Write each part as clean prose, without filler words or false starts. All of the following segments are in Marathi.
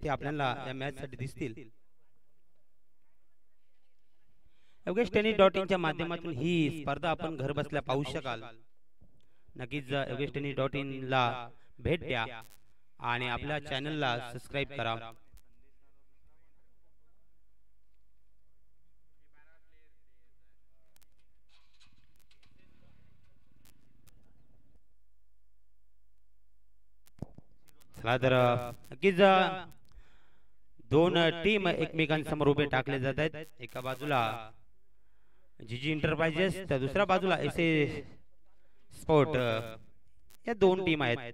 ते आपल्याला या मॅच साठी दिसतील. योगेश टेनिस डॉट इन च्या माध्यमातून ही स्पर्धा आपण घर बसल्या पाहू शकाल. नक्कीच योगेश टेनिस डॉट इन ला भेट द्या आणि आपल्या चॅनलला सबस्क्राइब करा. चला तर नक्कीच दोन टीम एकमेकांसमोर उभे टाकले जात आहेत. एका बाजूला जीजी एंटरप्राइजेस तर दुसऱ्या बाजूला एसए स्पोर्ट या दोन टीम आहेत.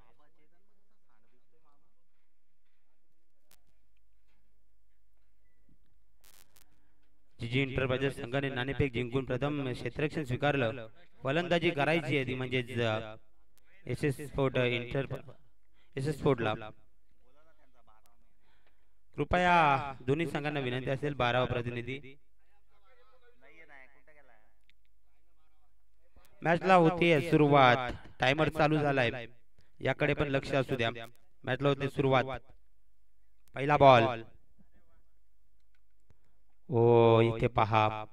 जीजी एंटरप्राइजेस संघाने नाणेफेक जिंकून प्रथम क्षेत्ररक्षण स्वीकारलं. फलंदाजी करायची आहे ती म्हणजेच एसएस स्पोर्ट एसएस स्पोर्टला. कृपया दोन्ही संघांना विनंती असेल 12वा प्रतिनिधी. मॅचला होते सुरुवात. टाइमर चालू झालाय. याकडे पण लक्ष असू द्या. मॅचला होते सुरुवात. पहिला बॉल. ओ इथे पहा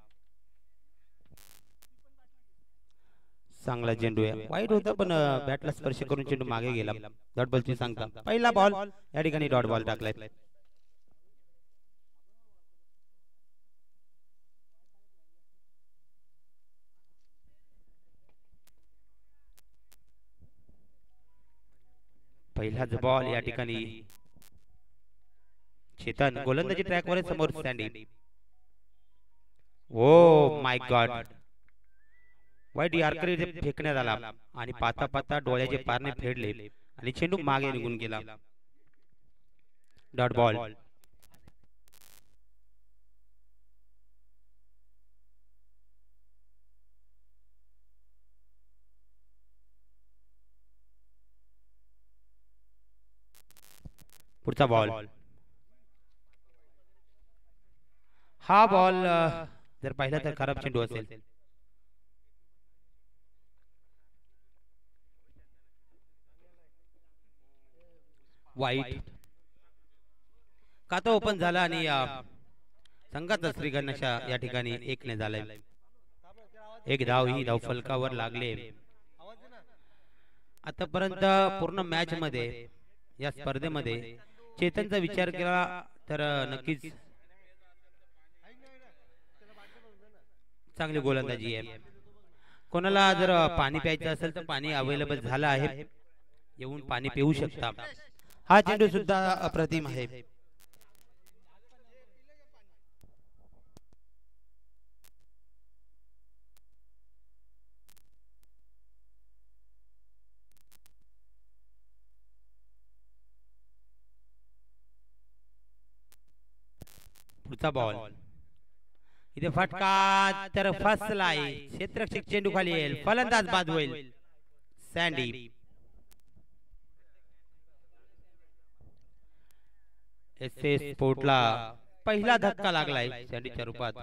चांगला चेंडू आहे. वाईट होता पण बॅटला स्पर्श करून चेंडू मागे गेला. डॉट बॉलची सांगता. पहिला बॉल या ठिकाणी डॉट बॉल टाकलाय. पहिलाच बॉल या ठिकाणी चेतन गोलंदाजी ट्रॅकवर समोर सँडी. Oh my God. वाईट यॉर्कर इथे फेकण्यात आला आणि पाता पाता डोळ्याचे पारणे फेडले आणि चेंडू मागे निघून गेला. Dot ball. पुढचा बॉल. हा बॉल जर पाहिला तर खराब चेंडू असेल. वाईट. खाता ओपन झाला आणि संघाचा श्रीगणेशा या ठिकाणी 1 झालाय. एक धाव ही धाव फलकावर लागले. आतापर्यंत पूर्ण मॅच मध्ये या स्पर्धेमध्ये चेतनचा विचार केला तर नक्कीच चांगली गोलंदाजी आहे. कोणाला जर पाणी प्यायचं असेल तर पाणी अवेलेबल झालं आहे. येऊन पाणी पिऊ शकता. हा चेंडू सुद्धा अप्रतिम आहे. पुढचा बॉल. इथे फटका तर फसलाय. क्षेत्ररक्षक चेंडू खाली येईल. फलंदाज बाद होईल. सँडी. एसएस स्पोर्टला पहिला धक्का लागलाय सँडीच्या रूपात.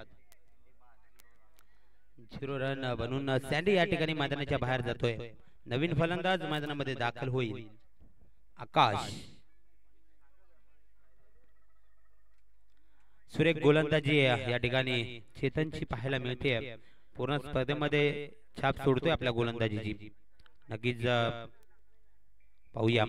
0 रन बनून सँडी या ठिकाणी मैदानाच्या बाहेर जातोय. नवीन फलंदाज मैदानामध्ये दाखल होईल. आकाश. सुरेख गोलंदाजी या ठिकाणी चेतनची पाहायला मिळते. पूर्ण स्पर्धेमध्ये छाप सोडतोय आपल्या गोलंदाजीची. नक्कीच पाहूया.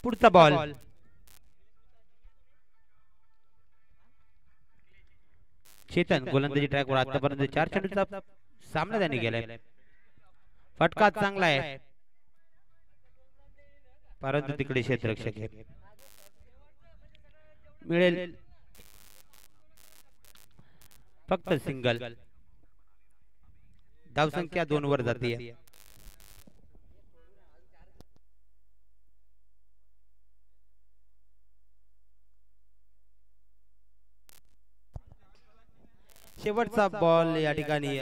पुढचा बॉल. चेतन गोलंदाजी ट्रॅकवर आतापर्यंत 4 चेंडूचा सामना त्याने केलाय. फटका चांगला आहे परंतु तिकडे क्षेत्ररक्षक आहे. मिळेल फक्त सिंगल. धावसंख्या 2 वर जाते. शेवटचा बॉल या ठिकाणी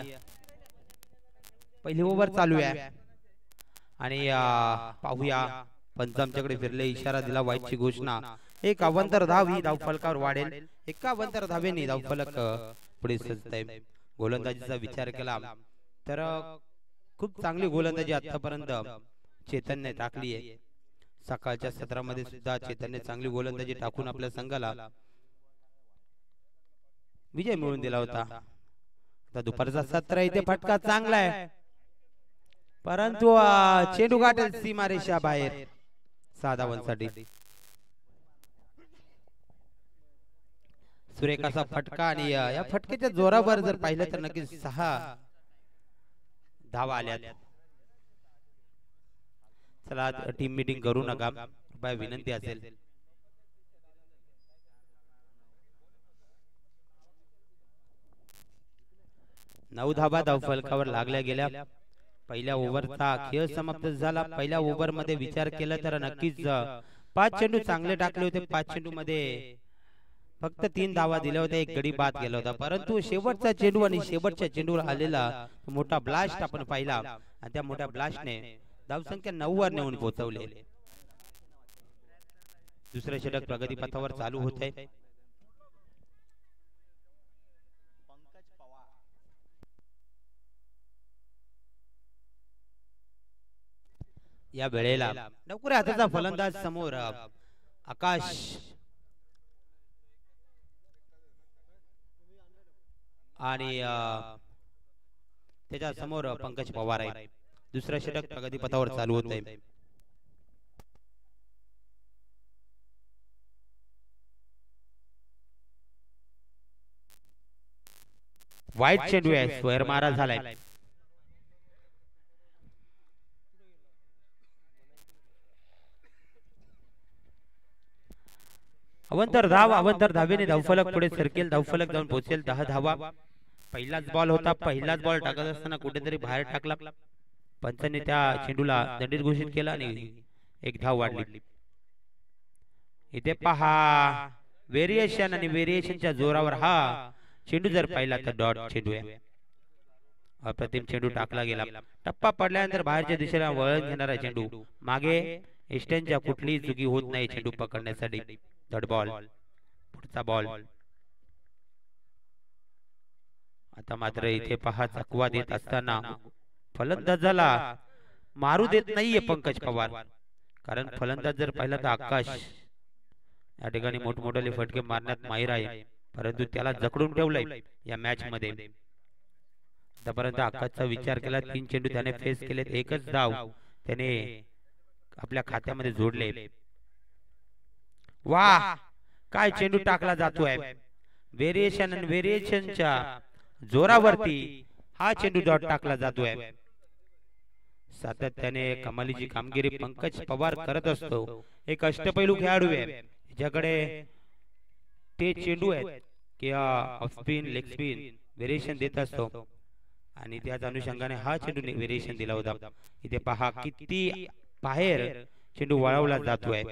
पहिली ओव्हर चालू आहे आणि पाहूया पंच आमच्याकडे फिरले इशारा दिला वाईटची घोषणा एक अवंतर धाव ही धाव फलकावर वाढेल 51 धावेने धाव फलक पुढे सजतंय गोलंदाजीचा विचार केला तर खूप चांगली गोलंदाजी आतापर्यंत चेतनने टाकली आहे सकाळच्या सत्रामध्ये सुद्धा चेतनने चांगली गोलंदाजी टाकून आपल्या संघाला विजय मिळवून दिला होता आता दुपारचा सत्र इथे फटका चांगला आहे परंतु चेंडू गाठेल सीमारेषा बाहेर 6 धावांसाठी सुरेख असा फटका आणि या फटक्याच्या जोरावर जर पाहिलं तर नक्कीच 6 धावा आल्यात चला टीम मीटिंग करू नका कृपया विनंती असेल 9 धावा धाव फलकावर लागल्या गेल्या पहिल्या ओव्हरचा खेळ समाप्त झाला पहिल्या ओव्हर मध्ये विचार केला तर नक्कीच 5 चेंडू चांगले टाकले होते 5 चेंडू मध्ये फक्त 3 धावा दिल्या होत्या एक गडी बाद गेला होता परंतु शेवटचा चेंडू आणि शेवटच्या चेंडूवर आलेला मोठा ब्लास्ट आपण पाहिला आणि त्या मोठ्या ब्लास्टने धावसंख्या 9 वर नेऊन पोहोचवले दुसरे षटक प्रगतीपथावर चालू होते या वेळेला लवकर हाताचा फलंदाज समोर आकाश आणि त्याच्या समोर पंकज पवार आहे दुसरा षटक प्रगतीपथावर चालू होते वाईट चेंडू आहे स्क्वेअर मारा झालाय अवंतर धावेने धावफलक पुढे सरकेल धावफलक जाऊन पोहोचेल 10 धावा पहिलाच बॉल होता पहिलाच बॉल टाकत असताना कुठेतरी बाहेर टाकला पंचांनी त्या चेंडूला दंडित घोषित केला आणि एक धाव वाढली इथे पहा व्हेरिएशन आणि व्हेरिएशनच्या जोरावर हा चेंडू जर पाहिला तर डॉट चेंडू आहे अप्रतिम चेंडू टाकला गेला टप्पा पडल्यानंतर बाहेरच्या दिशेला वळण घेणारा चेंडू मागे एस्टनच्या कुठलीही चुकी होत नाही चेंडू पकडण्यासाठी डॉट बॉल पुढचा बॉल आता मात्र इथे पहा चकवा देत असताना फलंदाजाला मारू देत नाहीये पंकज पवार कारण फलंदाज जर पाहिला तर आकाश या ठिकाणी मोठमोठे फटके मारण्यात माहिर आहे परंतु त्याला जखडून ठेवलंय या मॅच मध्ये आतापर्यंत आकाशचा विचार केला 3 चेंडू त्याने फेस केलेत एकच धाव त्याने आपल्या खात्यामध्ये जोडले वाह काय चेंडू टाकला जातोय व्हेरिएशन आणि व्हेरिएशनच्या जोरावरती हा चेंडू डॉट टाकला जातोय सातत्याने कमालीची कामगिरी पंकज पवार करत असतो एक अष्टपैलू खेळाडू आहे ज्याच्याकडे ते चेंडू आहेत की off spin leg spin variation देत असतो आणि त्याच अनुषंगाने हा चेंडू व्हेरिएशन दिला होता इथे पहा किती बाहेर चेंडू वळवला जातोय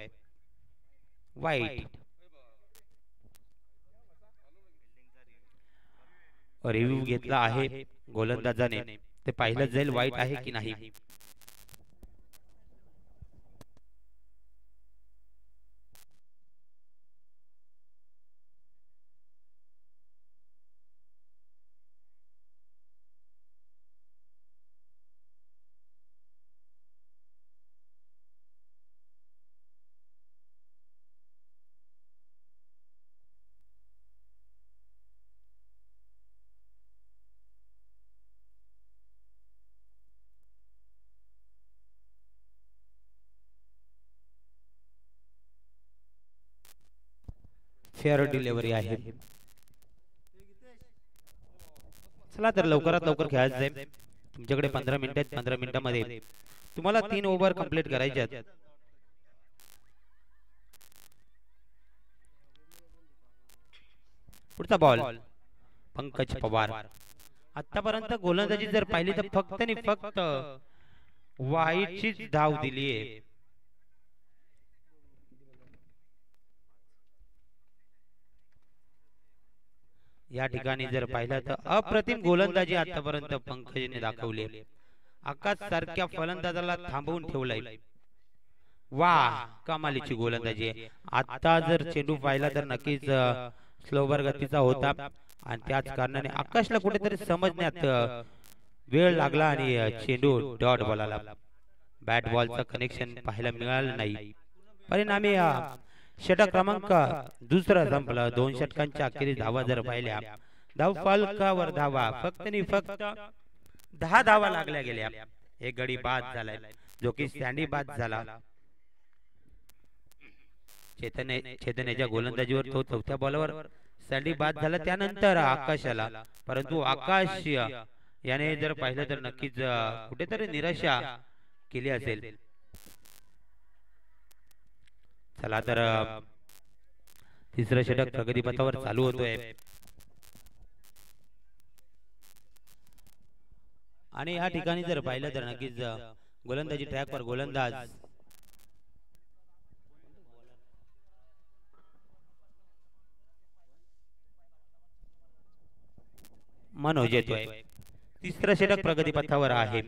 वाईट रिव्ह्यू घेतला आहे गोलंदाजाने ते पाहिलं जाईल वाईट आहे की नाही फेअर डिलिव्हरी आहे चला तर लवकरात लवकर खेळायचं आहे तुमच्याकडे 15 मिनिट आहेत 15 मिनिटांमध्ये तुम्हाला 3 ओव्हर कंप्लीट करायचे आहेत पुढचा बॉल पंकज पवार आतापर्यंत गोलंदाजी जर पाहिली तर फक्त आणि फक्त वाईटची धाव दिली आहे या ठिकाणी जर पाहिलं तर अप्रतिम गोलंदाजी आतापर्यंत पंकजने दाखवली. आकाश सारख्या फलंदाजाला थांबवून ठेवलंय. वाह, कमालीची गोलंदाजी आहे. आता जर चेंडू पाहिला तर नक्कीच स्लोवर गतीचा होता आणि त्याच कारणाने आकाशला कुठेतरी समजण्यात वेळ लागला आणि चेंडू डॉट बॉलला बॅट बॉलचं कनेक्शन पाहायला मिळालं नाही. परिणामी षटक क्रमांक दुसरा संपला. 2 षटकांच्या अखेरीस धावा जर पाहिल्या, धाव फलकावर धावा फक्त आणि फक्त 10 धावा लागल्या गेल्या. एक गडी बाद झालाय जो की स्टँडी बाद झाला. चेतनेच्या गोलंदाजीवर तो चौथ्या बॉलवर स्टँडी बाद झाला. त्यानंतर आकाश आला, परंतु आकाश याने जर पाहिलं तर नक्कीच कुठेतरी निराशा केली असेल. चला तर तिसरं षटक प्रगतीपथावर चालू होतोय आणि या ठिकाणी जर पाहिलं तर नक्कीच गोलंदाजी ट्रॅकवर गोलंदाज मनोज येतोय. तिसरं षटक प्रगतीपथावर आहे.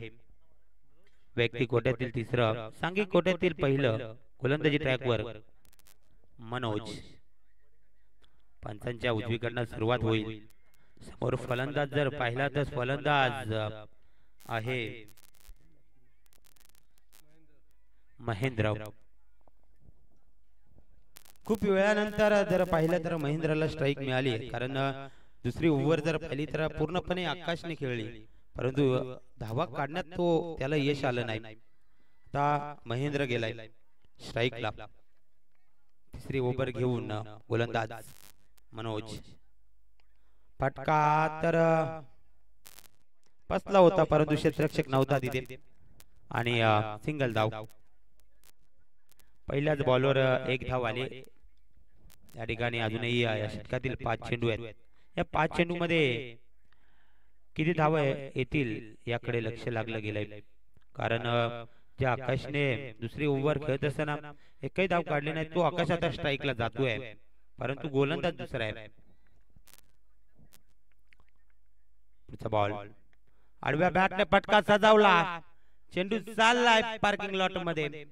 व्यक्ती कोट्यातील तिसरं, सांघिक कोट्यातील पहिलं. गोलंदाजी ट्रॅकवर मनोज. पंचांच्या उजवीकडनं सुरुवात होईल. समोर फलंदाज जर पाहिला तर फलंदाज आहे महेंद्र. खूप वेळानंतर जर पाहिलं तर महेंद्रला स्ट्राईक मिळाली, कारण दुसरी ओव्हर जर पाहिली तर पूर्णपणे आकाशने खेळली, परंतु धावा काढण्यात त्याला यश आलं नाही. आता महेंद्र गेलाय स्ट्राईकला. तिसरी ओव्हर घेऊन गोलंदाज मनोज. फटका तर बसला होता, परंतु क्षेत्ररक्षक नव्हता तिथे आणि सिंगल धाव. पहिल्याच बॉलवर एक धाव आली. या ठिकाणी अजूनही या षटकातील 5 चेंडू आहेत. या 5 चेंडू मध्ये किती धावा येतील याकडे लक्ष लागलं गेलंय, कारण ज्या आकाशने दुसरी ओव्हर खेळत असताना एकही धाव काढली नाही. तो आकाश आता स्ट्राईकला जातोय, परंतु गोलंदाज दुसरा आहे. पुढचा बॉल आडव्या बॅटने फटका सजावला. चेंडू चाललाय पार्किंग लॉट मध्ये,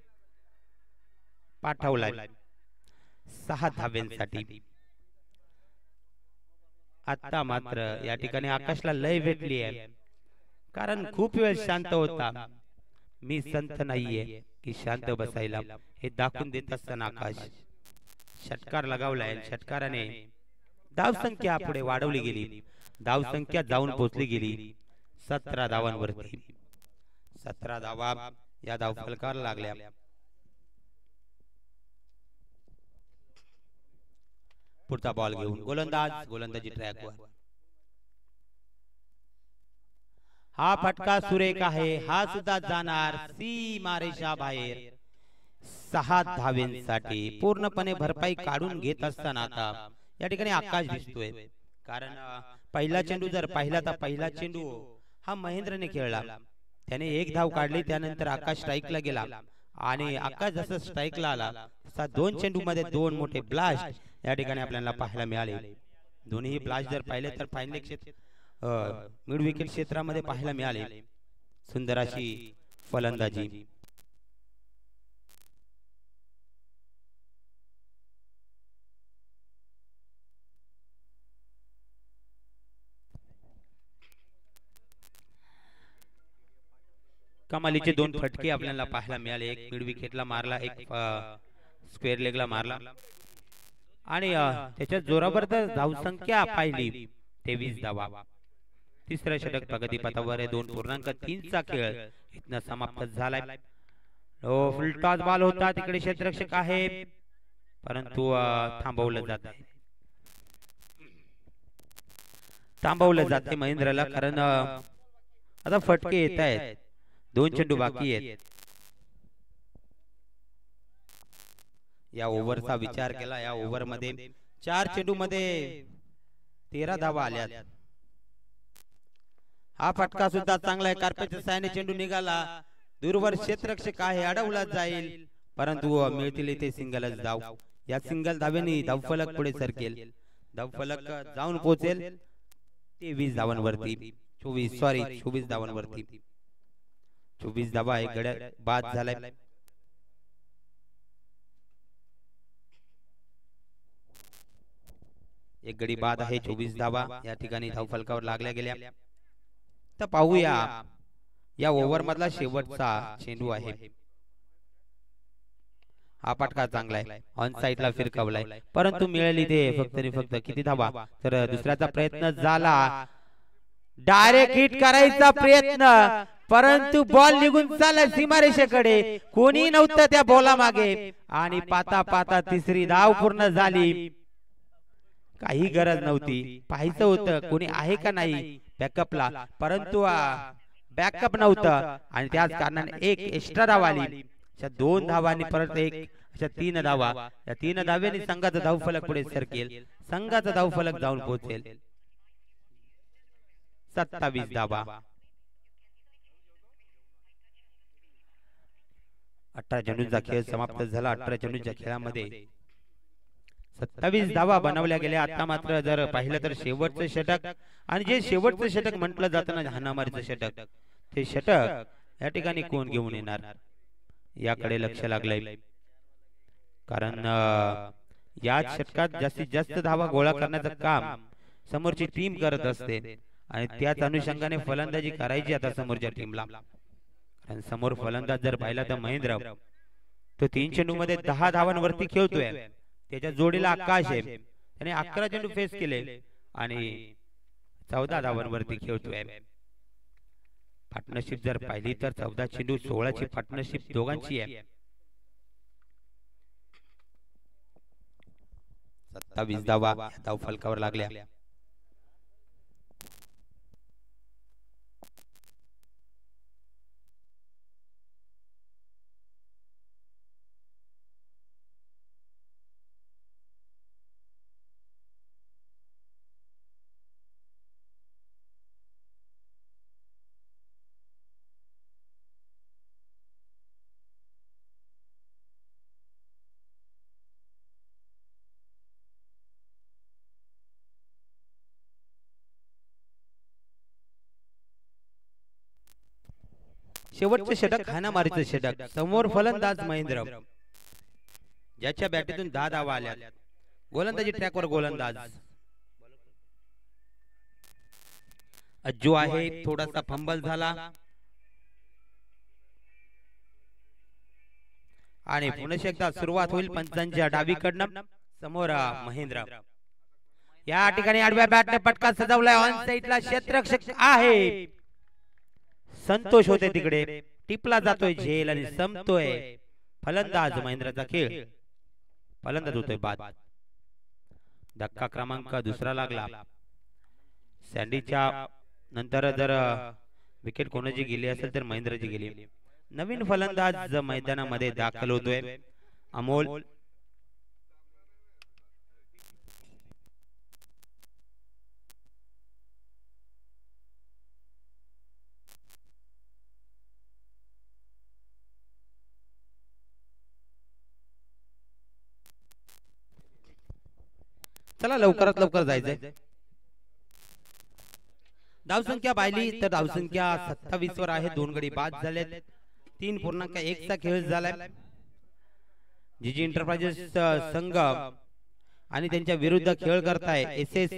पाठवलाय 6 धाव्यांसाठी. आता मात्र या ठिकाणी आकाशला लय भेटली आहे, कारण खूप वेळ शांत होता. मी संत नाहीये की शांत बसायला, हे दाखवून देत असताना आकाश षटकार लगावलाय. षटकाराने धावसंख्या पुढे वाढवली गेली. धावसंख्या जाऊन पोहोचली गेली 17 धावांवरती. 17 धावा या धावफलकाला लागल्या. पुढचा बॉल घेऊन गोलंदाज गोलंदाजी ट्रॅकवर. हा फटका सुरेख आहे, हा सुद्धा जाणार सीमारेषा बाहेर. 6 धावेंसाठी पूर्णपणे भरपाई काढून घेत असताना आता या ठिकाणी आकाश दिसतोय, कारण पहिला चेंडू जर पाहिला तर पहिला चेंडू हा महेंद्रने खेळला. त्याने 1 धाव काढली. त्यानंतर आकाश स्ट्राईकला गेला आणि आकाश जसं स्ट्राईकला आला तसा 2 चेंडू मध्ये 2 मोठे ब्लास्ट या ठिकाणी आपल्याला पाहायला मिळाले. दोन्ही ब्लास्ट जर पाहिले तर फायनल क्षेत्र मिड विकेट क्षेत्रामध्ये पाहायला मिळाले. सुंदर अशी फलंदाजी. कमालीचे 2 फटके आपल्याला पाहायला मिळाले. एक मिड विकेटला मारला, एक स्क्वेअर लेगला मारला आणि त्याच्या जोरावर तर धावसंख्या पाहिली 23 धावा. तिसरा षटक प्रगतीपथावर 2.3 चा खेळ इथनं समाप्त झालाय. फुलटॉस बॉल होता, तिकडे क्षेत्ररक्षक आहे, परंतु थांबवलं जात आहे. थांबवलं जाते महेंद्रला, कारण आता फटके येत आहेत. 2 चेंडू बाकी आहेत. या ओव्हरचा विचार केला, या ओव्हर मध्ये 4 चेंडू मध्ये 13 धावा आल्या. हा फटका सुद्धा चांगला आहे. कार्पेटच्या साहाय्याने चेंडू निघाला, दूरवर क्षेत्ररक्षक आहे, अडवला जाईल, परंतु मिळतील इथे सिंगलच धाव. या सिंगल धावेने धावफलक पुढे सरकेल, धावफलक जाऊन पोहोचेल 23 धावांवरती 24 धावांवरती 24 धावा एक गड्या बाद झालाय. एक गडी बाद आहे. 24 धावा या ठिकाणी धाव फलकावर लागल्या गेल्या. तर पाहूया या ओव्हर मधला शेवटचा चेंडू आहे. हा फटका चांगला आहे. ऑन साइडला फिरकावलाय परंतु मिळाली ते फक्त किती धावा. तर दुसऱ्याचा प्रयत्न झाला. डायरेक्ट हिट करायचा प्रयत्न परंतु बॉल निघून चालला सीमारेषेकडे. कोणी नव्हतं त्या बॉला मागे आणि पाता पाता तिसरी धाव पूर्ण झाली. काही गरज नव्हती. पाहायचं होतं कोणी आहे का नाही बॅकअपला परंतु बॅकअप नव्हतं आणि त्याच कारणाने एक एक्स्ट्रा धाव आली. अशा 2 धावांनी परत एक अशा 3 धावा. या 3 धाव्यांनी संघाचा धावफलक पुढे सरकेल. संघाचा धावफलक जाऊन पोहोचेल 27 धावा. 18 चेंडूंचा खेळ समाप्त झाला. 18 चेंडूंच्या खेळामध्ये 27 धावा बनवल्या गेल्या. आता मात्र जर पाहिलं तर शेवटचं षटक आणि जे शेवटचं षटक म्हटलं जातं ना हाणामारीचं षटक ते षटक या ठिकाणी कोण घेऊन येणार याकडे लक्ष लागलंय. कारण या षटकात जास्तीत जास्त धावा गोळा करण्याचं काम समोरची टीम करत असते आणि त्याच अनुषंगाने फलंदाजी करायची आता समोरच्या टीमला. कारण समोर फलंदाज जर पाहिला तर महेंद्र तो 3 चेंडू मध्ये 10 धावांवरती खेळतोय. त्याच्या जोडीला आकाश आहे. त्याने 11 चेंडू फेस केले आणि 14 धावांवरती खेळतोय. पार्टनरशिप जर पाहिली तर 14 चेंडू 16 ची पार्टनरशिप दोघांची आहे. 27 धावा धाव फलकावर लागल्या. शेवटचे षटक हाणामारीचे षटक. समोर फलंदाज महेंद्र ज्याच्या बॅटीतून 10 धावा आल्या. गोलंदाजी ट्रॅकवर गोलंदाज अज्जू आहे. थोडासा फंबल झाला आणि पुन्हा एकदा सुरुवात होईल पंचांच्या डावीकडनं. समोर महेंद्र या ठिकाणी आडव्या बॅटने पटका सजवलाय. ऑन साइडला क्षेत्ररक्षक आहे. संतोष होते तिकडे. टिपला जातोय झेल आणि संपतोय. फलंदाज महेंद्रचा खेळ. फलंदाज होतोय बाद. धक्का क्रमांक दुसरा लागला. सँडीच्या नंतर जर विकेट कोणाची गेली असेल तर महेंद्रची गेली. नवीन फलंदाज मैदानामध्ये दाखल होतोय अमोल. चला लवकरात लवकर जायचंय. धावसंख्या पाहिली तर धावसंख्या 27 वर आहे. 2 गडी बाद झालेत. 3.1 चा खेळ झालाय. जीजी एंटरप्राइजेस संघ आणि त्यांच्या विरुद्ध खेळ करताय एस एस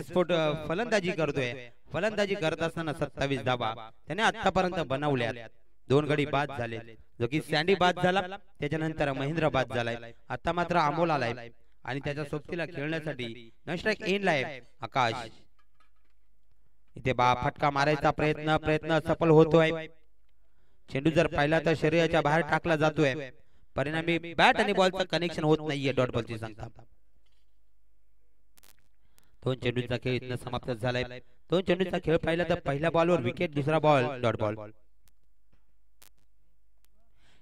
स्पोर्ट फलंदाजी करतोय. फलंदाजी करत असताना 27 धावा त्याने आतापर्यंत बनवल्या. 2 गडी बाद झाले. जो की सँडी बाद झाला त्याच्यानंतर महेंद्र बाद झालाय. आता मात्र अमोल आलाय आणि त्याच्या सोबतीला खेळण्यासाठी नॉनस्ट्राइक एंडला आहे आकाश. इथे फटका मारायचा प्रयत्न सफल होतोय. चेंडू जर पाहिला तर शरीराच्या बाहेर टाकला जातोय. परिणामी बॅट आणि बॉलचं कनेक्शन होत नाहीये. डॉट बॉलची संख्या. 2 चेंडूचा खेळ इथनं समाप्त झालाय. 2 चेंडूचा खेळ पाहिला तर पहिल्या बॉलवर विकेट. दुसरा बॉल डॉट बॉल.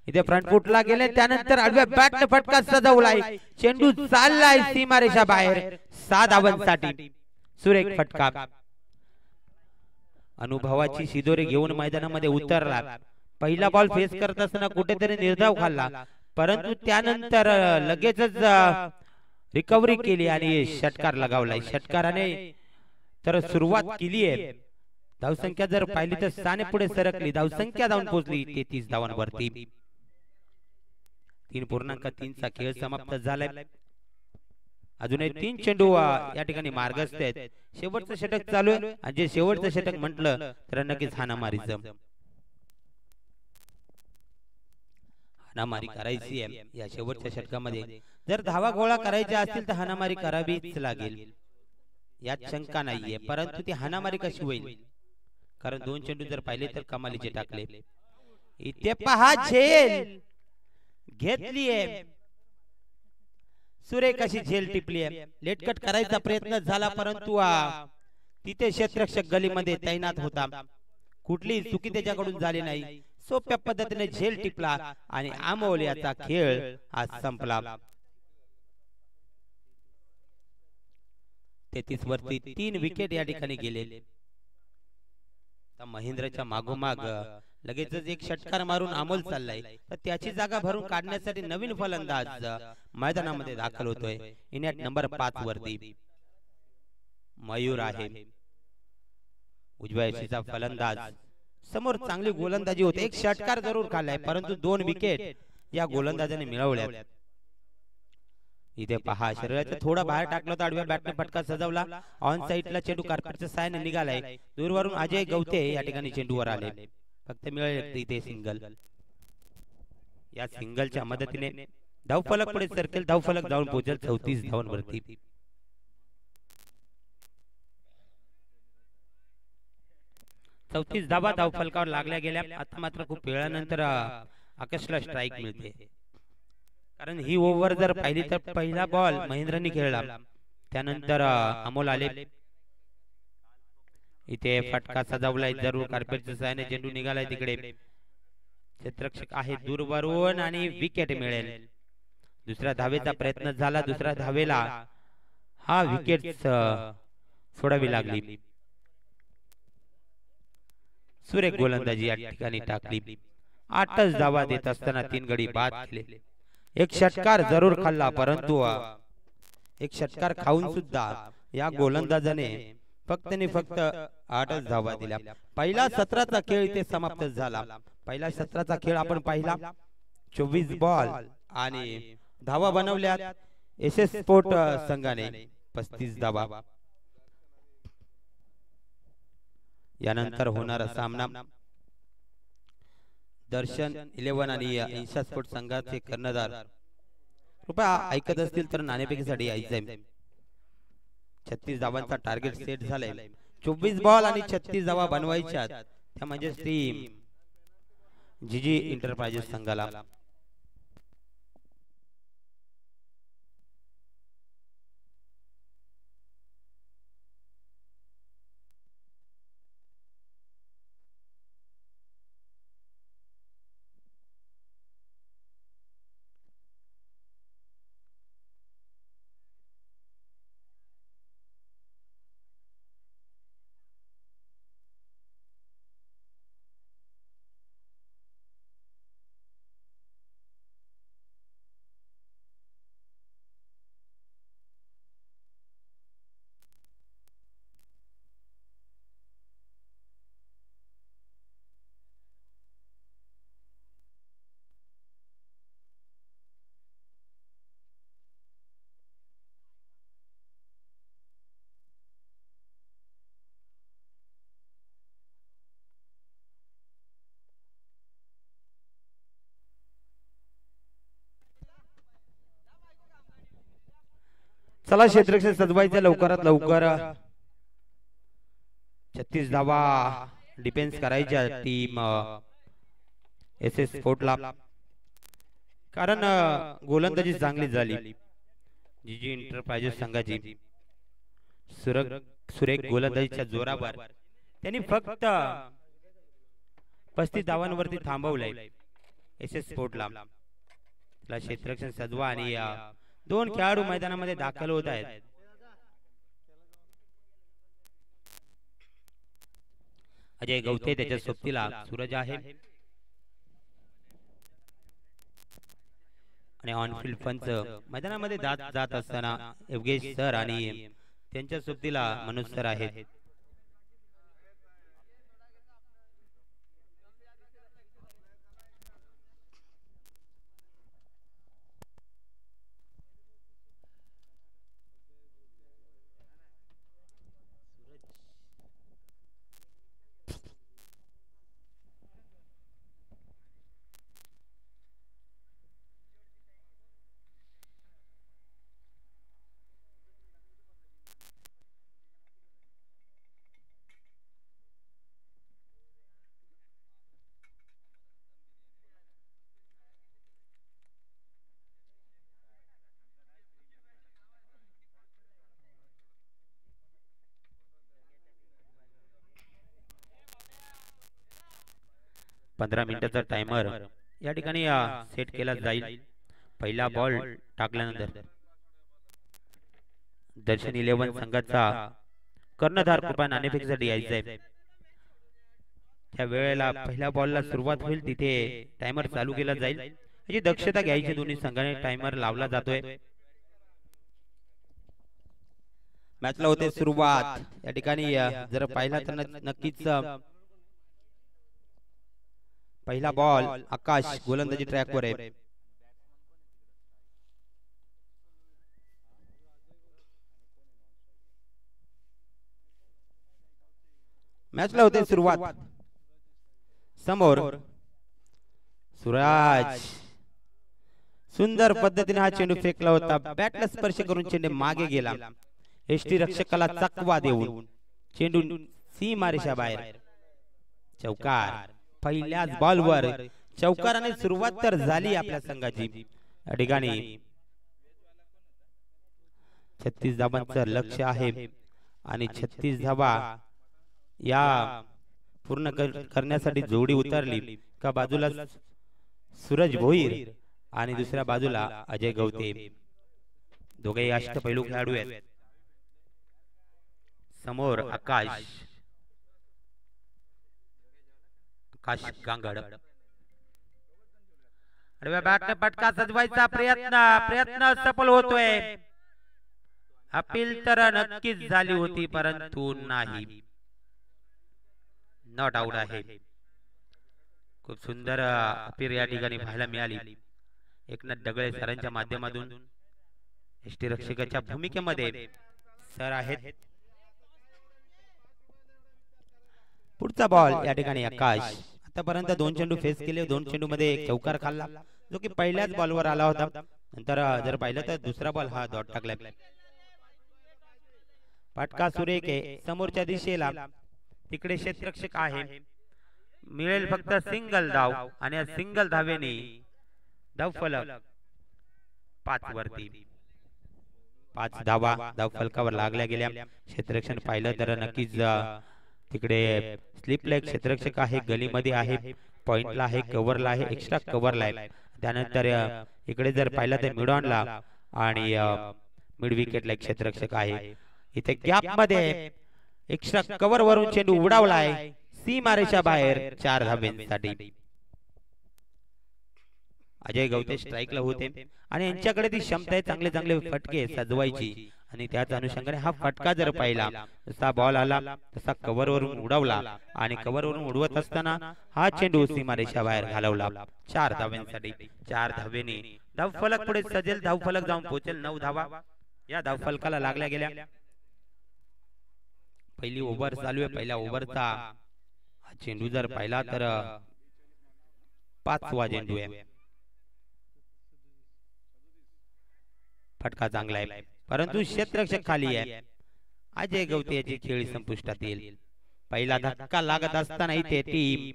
इथे फ्रंट फुटला गेले. त्यानंतर आडव्या बॅटने फटका सजवलाय. चेंडू चाललाय सीमारेषा बाहेर. 6 धावांसाठी सुरेख फटका. अनुभवाची शिदोरी घेऊन मैदानामध्ये उतरला. पहिला बॉल फेस करत असताना कुठेतरी निर्धाव खाल्ला परंतु त्यानंतर लगेचच रिकव्हरी केली आणि षटकार लगावलाय. षटकाराने तर सुरुवात केली आहे. धावसंख्या जर पाहिली तर साने पुढे सरकली, धावसंख्या जाऊन पोहोचली 33 धावांवरती. 3.3 चा खेळ समाप्त झालाय. अजूनही 3 चेंडू या ठिकाणी मार्गस्थ आहेत. शेवटचं षटक चालू आहे आणि जे शेवटचं षटक म्हटलं तर नक्कीच हाणामारीचं. हाणामारी करायची आहे या शेवटच्या षटकामध्ये. जर धावा गोळा करायच्या असतील तर हाणामारी करावीच लागेल, यात शंका नाहीये. परंतु ती हाणामारी कशी होईल, कारण 2 चेंडू जर पाहिले तर कमालीचे टाकले. इथे पहा झेल घेतली आहे, सुरेख अशी झेल टिपली आहे. लेटकट करायचा प्रयत्न झाला परंतु तिथे क्षेत्ररक्षक गलीमध्ये तैनात होता, कुठली चुकी त्याच्याकडून झाली नाही. सोप्या पद्धतीने झेल टिपला आणि अमोल याचा खेळ आज संपला. 33 वरती 3 विकेट या ठिकाणी गेले. महेंद्रच्या मागोमाग लगेचच एक षटकार मारून अमोल चाललाय, तर त्याची जागा भरून काढण्यासाठी नवीन फलंदाज मैदानामध्ये दाखल होतोय. इनिंग नंबर 5 वरती मयूर आहे, उजव्या यशीचा फलंदाज. समोर चांगली गोलंदाजी होते, एक षटकार जरूर खाल्लाय परंतु 2 विकेट या गोलंदाजाने मिळवल्या. इथे पहा शरीराच्या थोडा बाहेर टाकलं तर आडव्या बॅटने फटका सजवला. ऑन साइडला चेंडू कार्पेटच्या साहाय्याने निघालाय. दूरवरून अजय गवते या ठिकाणी चेंडूवर आले, फक्त मिळाले इथे सिंगल. या सिंगलच्या मदतीने धावफलक पुढे सरकेल, धावफलक जाऊन पोहोचेल 34 धावांवरती. 34 धावा धावफलकावर लागल्या गेल्या. आता मात्र खूप वेळानंतर आकाशला स्ट्राइक मिळते, कारण ही ओव्हर जर पाहिली तर पहिला बॉल महेंद्रनी खेळला, त्यानंतर अमोल आले. इथे फटका सजवलाय जरूर कार्पेटच्या साहाय्याने, चेंडू निघालाय तिकडे. क्षेत्ररक्षक आहे दूरवरून आणि विकेट मिळेल. दुसऱ्या धावेचा प्रयत्न झाला, दुसऱ्या धावेला हा विकेट सोडावी लागली. सुरेख गोलंदाजी या ठिकाणी टाकली. 8च धावा देत असताना 3 गडी बाद केले. एक षटकार जरूर खाल्ला परंतु एक षटकार खाऊन सुद्धा या गोलंदाजाने फक्त 8च धावा दिल्या. पहिला सत्राचा खेळ इथे समाप्त झाला. पहिल्या सत्राचा खेळ आपण पाहिला. 24 बॉल आणि धावा बनवल्या एसएस स्पोर्ट संघाने 35 धावा. यानंतर होणारा सामना दर्शन 11 आणि इंशा स्पोर्ट संघाचे कर्णधार कृपया ऐकत असतील तर नाणेफेकीसाठी यायचंय. 36 धावांचा टार्गेट सेट झालाय. 24 बॉल आणि 36 धावा बनवायच्या, त्या म्हणजे टीम जीजी एंटरप्राइजेस संघाला. चला क्षेत्ररक्षक सजवायचं लवकरात लवकर. 36 धावा डिफेन्स करायच्या टीम एसएस स्पोर्टला, कारण गोलंदाजी चांगली झाली जीजी एंटरप्राइजेस संघाची. सुरेख गोलंदाजीच्या जोरावर त्यांनी फक्त 35 धावांवरती थांबवलंय एसएस स्पोर्टला. क्षेत्ररक्षण सजवा आणि 2 खेळाडू मैदानामध्ये दाखल होत आहेत. अजय गवते त्याच्या सोबतीला सूरज आहे आणि ऑनफील्ड पंच मैदानामध्ये जात असताना योगेश सर आणि त्यांच्या सोबतीला मनोज सर आहेत. 15 मिनिटाचा टाइमर या ठिकाणी सेट केला जाईल पहिला बॉल टाकल्यानंतर। दर्शन 11 संघाचा कर्णधार कृपा नाणेफेकीसाठी यायचं आहे। त्या वेळेला पहिल्या बॉलला सुरुवात होईल तिथे टाइमर चालू केला जाईल, याची दक्षता घ्यायची दोन्ही संघाने। टाइमर लावला जातोय, मॅचला होते सुरुवात। या ठिकाणी जर पाहिला तर नक्कीच पहिला बॉल आकाश गोलंदाजी ट्रॅकवर आहे। मॅचला होते सुरुवात। समोर सूरज सुंदर पद्धतीने हा चेंडू फेकला होता, बॅटला स्पर्श करून चेंडू मागे गेला। एसटी रक्षकाला चकवा देऊन चेंडू सीमारेषा बाहेर। चौकार, पहिल्याच बॉलवर चौकाराने सुरुवात तर झाली आपल्या संघाची। या ठिकाणी 36 धावांचं लक्ष आहे आणि 36 धावा या पूर्ण करण्यासाठी जोडी उतरली। एका बाजूला सूरज भोईर आणि दुसऱ्या बाजूला अजय गवते, दोघेही अष्टपैलू खेळाडू आहेत। समोर आकाश गांगड, बॅटने पटका सजवायचा प्रयत्न सफल होतोय। अपील तर नक्कीच झाली होती परंतु नाही, नॉट आउट आहे। खूप सुंदर अपील या ठिकाणी पाहायला मिळाली। एकनाथ डगळे सरांच्या माध्यमातून एसटी रक्षकाच्या भूमिकेमध्ये सर आहेत। पुढचा बॉल या ठिकाणी आकाश आतापर्यंत 2 चेंडू फेस केले, 2 चेंडू मध्ये एक चौकार खाल्ला जो की पहिल्याच बॉलवर आला होता। नंतर जर पाहिलं तर दुसरा बॉल हा डॉट टाकलाय। फटका सुरेख आहे समोरच्या दिशेला, तिकडे क्षेत्ररक्षक आहे, मिळेल फक्त सिंगल धाव आणि या सिंगल धावेने धाव फलक 5 वरती। 5 धावा धाव फलकावर लागल्या गेल्या। क्षेत्ररक्षण पाहिलं तर नक्कीच तिकडे स्लिपला एक क्षेत्ररक्षक आहे, गलीमध्ये आहे, पॉइंटला आहे, कव्हरला आहे, एक्स्ट्रा कव्हरला आहे। त्यानंतर इकडे जर पाहिलं तर मिडऑनला आणि मिड विकेटला एक क्षेत्ररक्षक आहे। इथे गॅप मध्ये एक्स्ट्रा कव्हर वरून चेंडू उडावलाय सीमारेषा बाहेर 4 धावांसाठी। अजय गवते स्ट्राइकला होते आणि यांच्याकडे ती क्षमता आहे चांगले चांगले फटके सजवायची आणि त्याच अनुषंगाने हा फटका जर पाहिला तसा बॉल आला तसा कव्हर वरून उडवला आणि कव्हर वरून उडवत असताना हा चेंडू सीमारेषा बाहेर घालवला 4 धावांसाठी। 4 धावेने धाव फलक पुढे सजेल, धाव फलक जाऊन पोहोचेल 9 धावा या धाव फलकाला लागल्या गेल्या। पहिली ओव्हर चालू आहे, पहिल्या ओव्हरचा हा चेंडू जर पाहिला तर 5वा चेंडू आहे। फटका चांगला आहे परंतु क्षेत्ररक्षक खाली आहे। अजय गवते याची खेळी संपुष्टात येईल। पहिला धक्का लागत असताना इथे टीम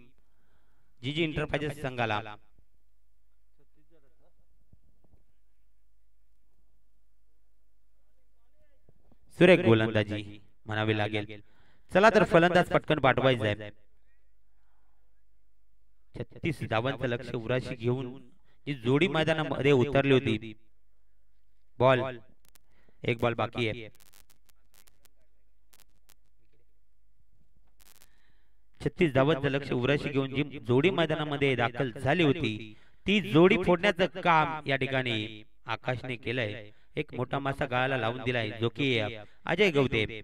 जीजी एंटरप्राइजेस संघाला सुरेख गोलंदाजी म्हणावी लागेल। चला तर फलंदाज पटकन पाठवायचा आहे। 36 धावांचं लक्ष उराशी घेऊन जी जोडी मैदानामध्ये उतरली होती। बॉल एक बॉल बाकी आहे। 36 धावांचं लक्ष उराशी घेऊन जी जोडी मैदानामध्ये दाखल झाली होती ती जोडी फोडण्याचं काम या ठिकाणी आकाशने केलंय। एक मोठा मासा गाळाला लावून दिलाय जो की अजय गवते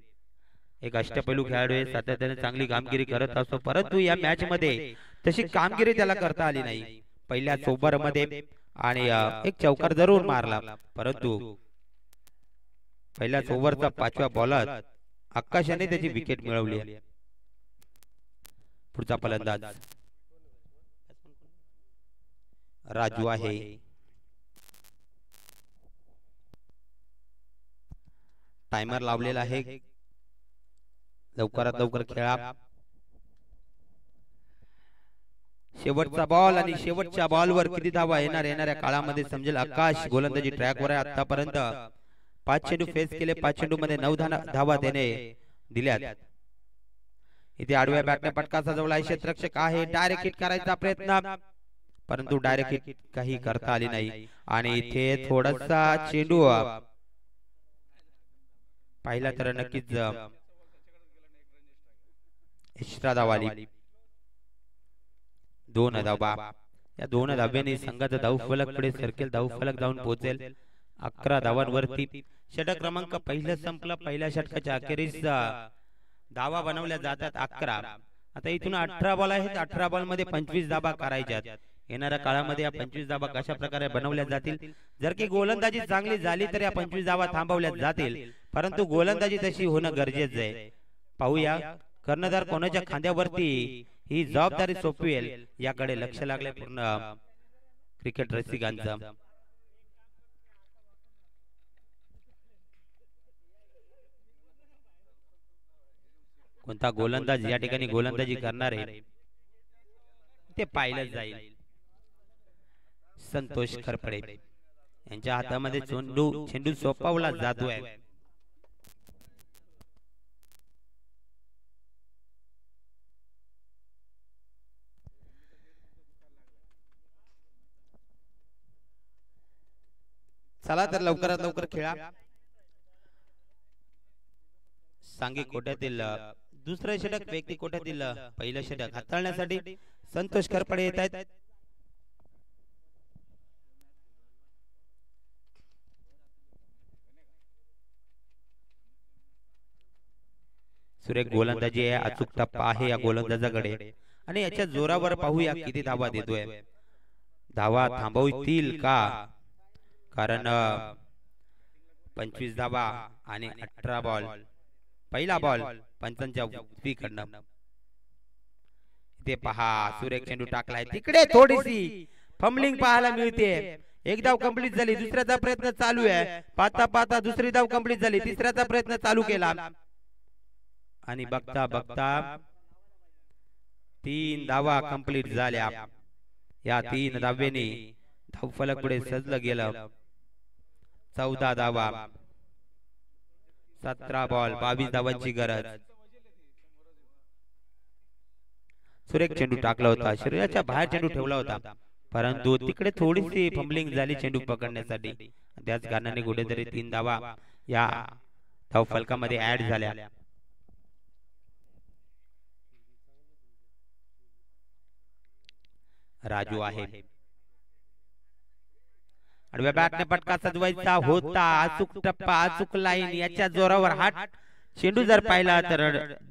एक अष्टपैलू खेळाडू आहे, सातत्याने चांगली कामगिरी करत असतो परंतु या मॅच मध्ये तशी कामगिरी त्याला करता आली नाही। पहिल्या ओव्हर मध्ये आणि एक चौकार जरूर मारला परंतु पहिल्या ओव्हरचा 5व्या बॉलात आकाशाने त्याची विकेट मिळवली आहे। पुढचा फलंदाज राजू आहे। टाइमर लावलेला आहे, लवकरात लवकर खेळा। शेवटचा बॉल आणि शेवटच्या बॉलवर किती धावा येणाऱ्या काळामध्ये समजेल। आकाश गोलंदाजी ट्रॅकवर आहे। आतापर्यंत 5 चेंडू फेस केले, 5 चेंडू मध्ये 9 धावा त्याने दिल्यात। इथे आडव्या बॅटने फटका सजवला. क्षेत्ररक्षक आहे, डायरेक्ट हिट करायचा प्रयत्न, परंतु डायरेक्ट हिट काही करता आली नाही. आणि इथे थोडासा चेंडू पाहिला तर नक्कीच एक्स्ट्रा धाव आली. 2 धावा. या 2 धाब्याने संघाचा धावफलक पुढे सरकेल, धावफलक जाऊन पोहोचेल 11 धावांवरती. षटक क्रमांक पहिलं संपलं. पहिल्या षटकाच्या अखेरीस धावा बनवल्या जातात 11. आता इथून 18 बॉल आहेत. 18 बॉल मध्ये 25 धावा करायच्यात. येणाऱ्या काळामध्ये या 25 धावा कशा प्रकारे बनवल्या जातील, जर की गोलंदाजी चांगली झाली तर या 25 धावा थांबवल्या जातील, परंतु गोलंदाजी तशी होणं गरजेचं आहे. पाहूया कर्णधार कोणाच्या खांद्यावरती ही जबाबदारी सोपवेल याकडे लक्ष लागले पूर्ण क्रिकेट रसिकांचं. कोणता गोलंदाज या ठिकाणी गोलंदाजी करणार आहे ते पाहिलं जाईल. संतोष खरपडे यांच्या हातामध्ये चेंडू सोपवला जातोय. चला तर लवकरात लवकर खेळा. सांगी कोट्यातील दुसरे षटक, व्यक्ती कोट्यातील पहिलं षटक हाताळण्यासाठी संतोष खरपडे येत आहेत. सुरेख गोलंदाजी आहे, अचूक टप्पा आहे या गोलंदाजाकडे आणि याच्या जोरावर पाहूया किती धावा देतोय. धावा थांबवतील का, कारण 25 धावा आणि 18 बॉल. पहिला बॉल पंचांच्या उजवीकडनं. ते पहा सुरेख चेंडू टाकलाय, तिकडे थोडीशी फंबलिंग पाहायला मिळते. एक धाव कंप्लीट झाली, दुसऱ्याचा प्रयत्न चालू आहे. पाहता पाहता दुसरी धाव कंप्लीट झाली, तिसऱ्याचा प्रयत्न चालू केला आणि बघता बघता 3 धावा कंप्लीट झाल्या. या 3 धाव्यांनी धावफलक पुढे सजलं गेलं. 14 धावा, 17 बॉल, 22 धावांची गरज. सुरेख चेंडू टाकला होता, शरीराच्या बाहेर चेंडू ठेवला होता, परंतु तिकडे थोडीशी फंबलिंग झाली चेंडू पकडण्यासाठी. त्याच कारणाने कुठेतरी 3 धावा या धावफलकामध्ये ऍड झाल्या. राजू आहे, आडव्या बॅटने फटका सजवायचा होता. अचूक टप्पा, अचूक लाईन, याच्या जोरावर हात चेंडू जर पाहिला तर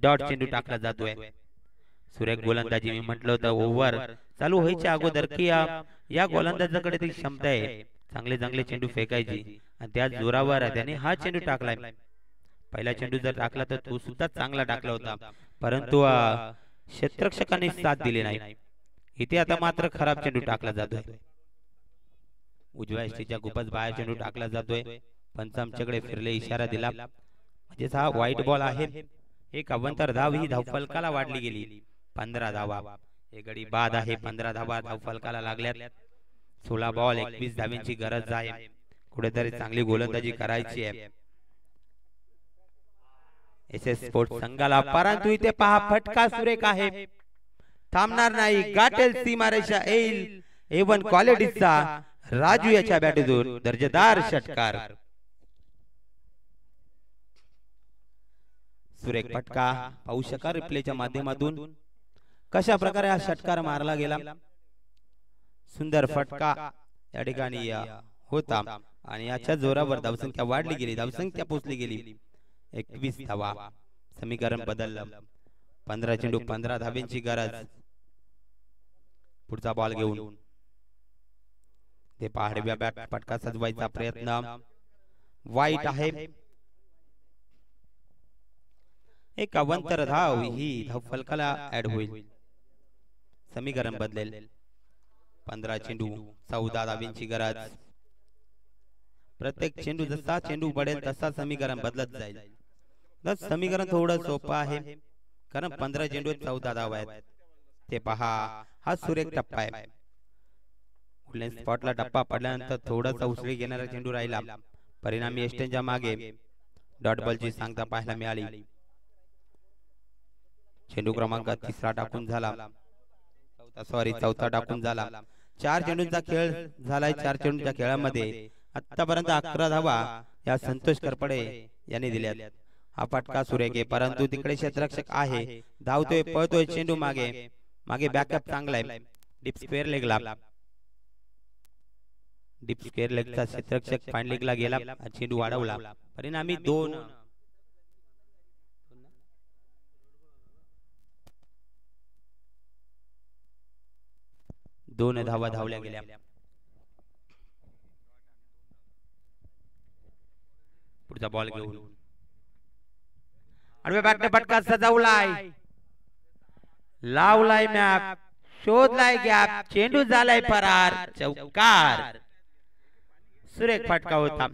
डॉट चेंडू टाकला जातोय. सुरेख गोलंदाजी, मी म्हटलं होतं ओव्हर चालू व्हायच्या अगोदर की या गोलंदाजाकडे ती क्षमता आहे चांगले चांगले चेंडू फेकायची, आणि त्या जोरावर त्याने हा चेंडू टाकलाय. पहिला चेंडू जर टाकला तर तो सुद्धा चांगला टाकला होता, परंतु क्षेत्ररक्षकांनी साथ दिली नाही. इथे आता मात्र खराब चेंडू टाकला जातोय. उजव्या यष्टीच्या खूपच बाहेर चेंडू टाकला जातोय. पंच आमच्याकडे फिरले, इशारा दिला, म्हणजे हा व्हाईट बॉल आहे. एक अवंतर धाव ही धावफलकाला वाढली गेली. 15 धावा, एक गडी बाद आहे. 15 धावा धावफलकाला लागल्यात. 16 बॉल, 21 धावांची गरज आहे. कुठेतरी चांगली गोलंदाजी करायची आहे एसएस स्पोर्ट्स संघाला, परंतु इथे पहा फटका सुरेख आहे, थांबणार नाही, गाठेल सीमारेषा, येईल A1 क्वालिटीचा राजू याच्या बॅटून दर्जेदार षटकार. सुरेख फटका पाहू शका रिप्लेच्या माध्यमातून कशा प्रकारे हा षटकार मारला गेला. सुंदर फटका या ठिकाणी होता आणि याच्या जोरावर धावसंख्या वाढली गेली, धावसंख्या पोहोचली गेली 21 धावा. समीकरण बदललं. 15 चेंडू 15 धावांची गरज. पुढचा बॉल घेऊन ते पहाडव्या बॅट फटका सजवायचा प्रयत्न वाईट आहे. एक अवंतर धाव ही धावफलकाला ऍड होईल. समीकरण बदलेल. 15 चेंडू 14 धावांची गरज. प्रत्येक चेंडू जसा चेंडू पडेल तसा समीकरण बदलत जाईल. समीकरण थोडं सोपं आहे, कारण 15 चेंडू 14 धावा आहेत. ते पहा, हा सुरेख टप्पा आहे. कुठल्या स्पॉटला टप्पा पडल्यानंतर थोडासा उसळी घेणारा चेंडू राहिला, परिणामी एस्टेनच्या मागे डॉट बॉलची सांगता पाहायला मिळाली. चेंडू क्रमांक तिसरा टाकून झाला, चौथा टाकून झाला। 4 चेंडूंचा खेळ झालाय। 4 चेंडूंच्या खेळामध्ये आतापर्यंत 11 धावा या संतोष करपडे यांनी दिल्यात। हा फटका सुरेख आहे, परंतु तिकडे क्षेत्ररक्षक आहे, धावतोय पळतोय चेंडू मागे मागे बॅकअप चांगला आहे। डीप स्क्वेअर लेगला, डीप स्क्वेअर लेगचा क्षेत्ररक्षक फाईन लेगला गेला, चेंडू वाढवला, परिणामी 2 धावा धावल्या गेल्या। पुढचा बॉल घेऊन आडव्या बॅटने फटका सजवलाय, लावलाय मॅप, शोधलाय गॅप, चेंडू झालाय परार, चौकार। सुरेख फटका होता।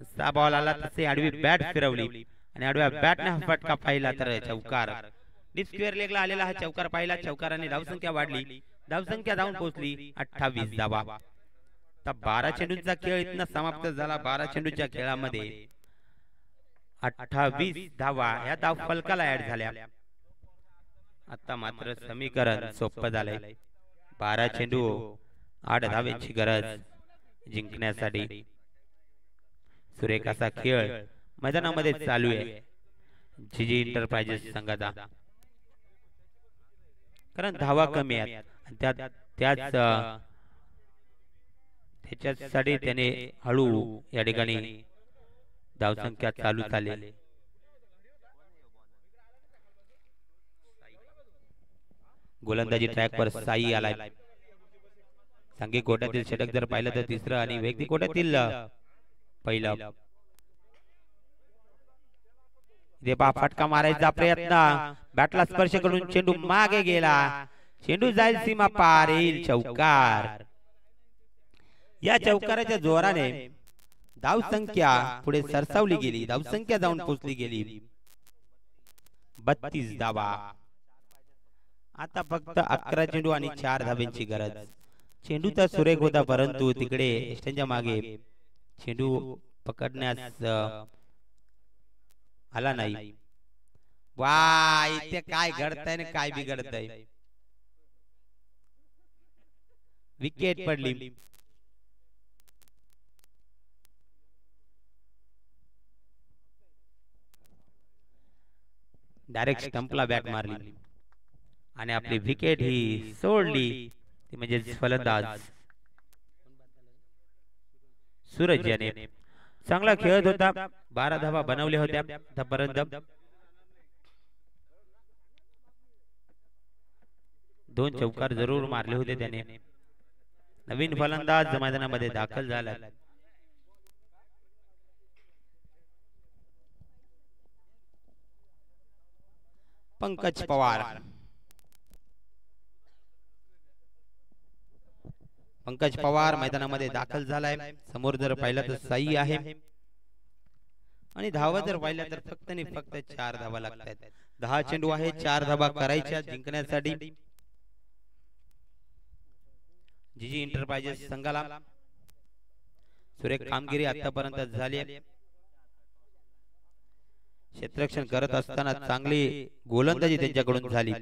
सा बॉल आला तसे आडवी बॅट फिरवली आणि आडव्या बॅटने हा फटका पाहिला तर चौकार। डीप स्क्वेअर लेगला आलेला हा चौकार पाहिला, चौकाराने धावसंख्या वाढली, धावसंख्या जाऊन पोहोचली 28 धावा। तर 12 चेंडूंचा खेळ इथनं समाप्त झाला। 12 चेंडूच्या खेळामध्ये 28 धावा या धाव फलकाला ऍड झाल्या। आता मात्र समीकरण सोपं झालंय। 12 चेंडू 8 धावेची गरज जिंकण्यासाठी। सुरेख असा खेळ मैदानामध्ये चालू आहे जीजी एंटरप्राइजेस संघाचा, कारण धावा कमी आहेत। त्याच्यासाठी त्याने हळू या ठिकाणी धावसंख्या चालू झाली। गोलंदाजी ट्रॅकवर साई आलाय। सांघिक कोट्यातील षटक जर पाहिलं तर तिसरं आणि वैयक्तिक कोट्यातील पहिलं। फटका मारायचा प्रयत्न, बॅटला स्पर्श करून चेंडू मागे गेला, चेंडू जाईल सीमा पार, येईल चौकार। या चौकाराच्या जोराने धावसंख्या पुढे सरसावली गेली, धावसंख्या जाऊन पोहोचली गेली 32 धावा। आता फक्त 11 चेंडू आणि 4 धावांची गरज। चेंडू तर सुरेख होता, परंतु तिकडे एस्टनच्या मागे चेंडू पकडण्यास आला नाही। वा, इथे काय घडतंय आणि काय बिघडतंय। विकेट पडली। डायरेक्ट स्टंपला बॅट मारली आणि आपली विकेट ही सोडली, ती म्हणजे फलंदाज सूरज याने। चांगला खेळत होता, 12 धावा बनवल्या होत्या आतापर्यंत। 2 चौकार जरूर मारले होते त्याने। नवीन फलंदाज मैदानामध्ये दाखल झाला। पंकज पवार, पंकज पवार मैदानामध्ये दाखल झालाय। समोर जर पाहिलं तर साई आहे आणि धावा जर पाहिल्या तर फक्त आणि फक्त 4 धावा लागतात। 10 चेंडू आहे, 4 धावा करायच्या जिंकण्यासाठी। जीजी एंटरप्राइजेस संघाला सुरेख कामगिरी आतापर्यंत झाली आहे। क्षेत्ररक्षण करत असताना चांगली गोलंदाजी त्यांच्याकडून झाली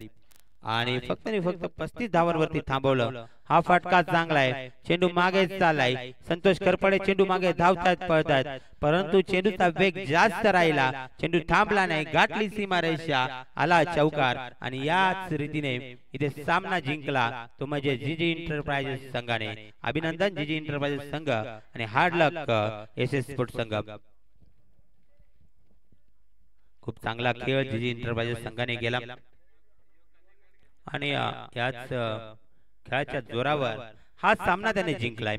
आणि फक्त 35 धावांवरती थांबवलं। हा फटका चांगला आहे, चेंडू मागे चाललाय, संतोष करपडे चेंडू मागे धावतात पळतात, परंतु चेंडूचा वेग जास्त राहिला, चेंडू थांबला नाही, गाठली सीमारेषा, आला चौकार आणि याच रीतीने इथे सामना जिंकला तो म्हणजे जीजी एंटरप्राइजेस संघाने। अभिनंदन जीजी एंटरप्राइजेस संघ आणि हार्ड लक एसएस स्पोर्ट्स संघ। खूप चांगला खेळ जीजी एंटरप्राइजेस संघाने केला आणि याच खेळाच्या जोरावर हा सामना त्याने जिंकलाय।